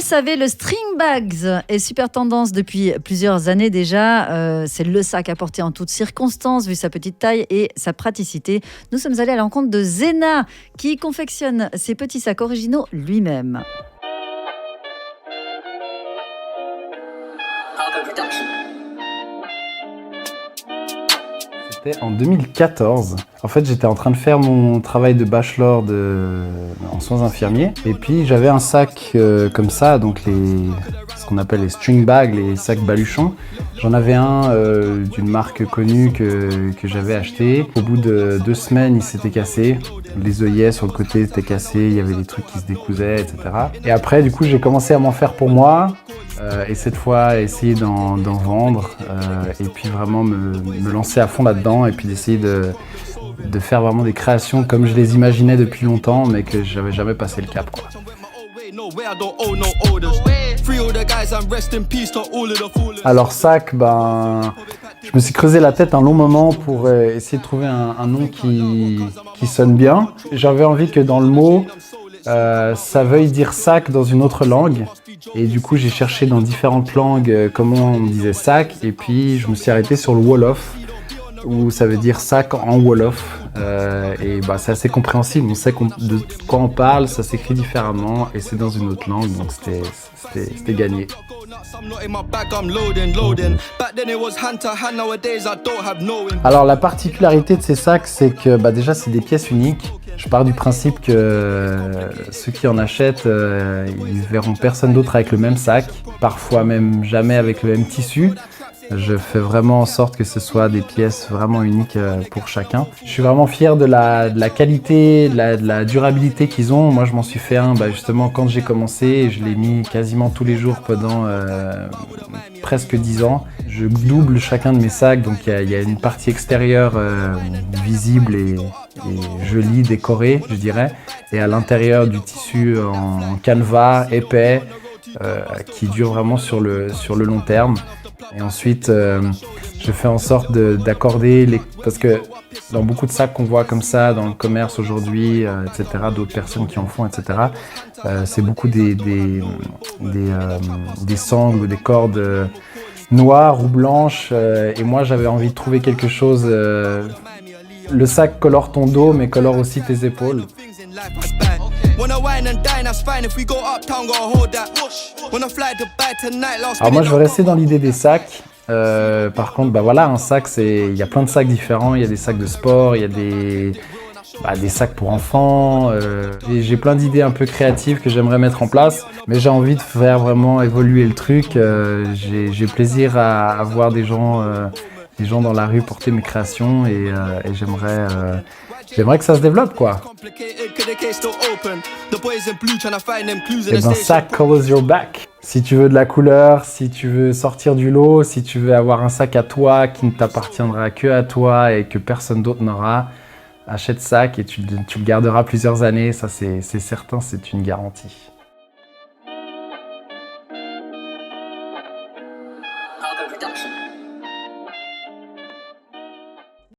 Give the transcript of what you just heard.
savez, le string bags est super tendance depuis plusieurs années déjà. C'est le sac à porter en toutes circonstances, vu sa petite taille et sa praticité. Nous sommes allés à l'encontre de Zena, qui confectionne ses petits sacs originaux lui-même. C'était en 2014. En fait, j'étais en train de faire mon travail de bachelor en soins infirmiers. Et puis, j'avais un sac comme ça, donc ce qu'on appelle les string bags, les sacs baluchons. J'en avais un d'une marque connue que j'avais acheté. Au bout de 2 semaines, il s'était cassé. Les œillets sur le côté étaient cassés, il y avait des trucs qui se décousaient, etc. Et après, du coup, j'ai commencé à m'en faire pour moi. Et cette fois, essayer d'en vendre. Et puis vraiment me lancer à fond là-dedans. Et puis d'essayer de faire vraiment des créations comme je les imaginais depuis longtemps, mais que j'avais jamais passé le cap, quoi. Alors sac, je me suis creusé la tête un long moment pour essayer de trouver un nom qui sonne bien. J'avais envie que dans le mot, ça veuille dire sac dans une autre langue. Et du coup, j'ai cherché dans différentes langues comment on disait sac. Et puis, je me suis arrêté sur le Wolof, où ça veut dire sac en Wolof. Et c'est assez compréhensible. On sait de quoi on parle, ça s'écrit différemment et c'est dans une autre langue. Donc, c'était gagné. Alors, la particularité de ces sacs, c'est que déjà, c'est des pièces uniques. Je pars du principe que ceux qui en achètent, ils verront personne d'autre avec le même sac, parfois même jamais avec le même tissu. Je fais vraiment en sorte que ce soit des pièces vraiment uniques pour chacun. Je suis vraiment fier de la qualité, de la durabilité qu'ils ont. Moi, je m'en suis fait un justement quand j'ai commencé et je l'ai mis quasiment tous les jours pendant presque 10 ans. Je double chacun de mes sacs, donc il y a une partie extérieure visible et jolie, décorée, je dirais. Et à l'intérieur du tissu en canevas épais qui dure vraiment sur le long terme. Et ensuite, je fais en sorte d'accorder parce que dans beaucoup de sacs qu'on voit comme ça dans le commerce aujourd'hui, etc., d'autres personnes qui en font, etc., c'est beaucoup des sangles ou des cordes noires ou blanches. Et moi, j'avais envie de trouver quelque chose. Le sac colore ton dos, mais colore aussi tes épaules. Alors moi je veux rester dans l'idée des sacs. Par contre, un sac, il y a plein de sacs différents. Il y a des sacs de sport, il y a des sacs pour enfants. J'ai plein d'idées un peu créatives que j'aimerais mettre en place, mais j'ai envie de faire vraiment évoluer le truc. J'ai plaisir à voir des gens dans la rue porter mes créations et j'aimerais que ça se développe, quoi. Et sac colors your back. Si tu veux de la couleur, si tu veux sortir du lot, si tu veux avoir un sac à toi qui ne t'appartiendra que à toi et que personne d'autre n'aura, achète sac et tu le garderas plusieurs années. Ça, c'est certain, c'est une garantie.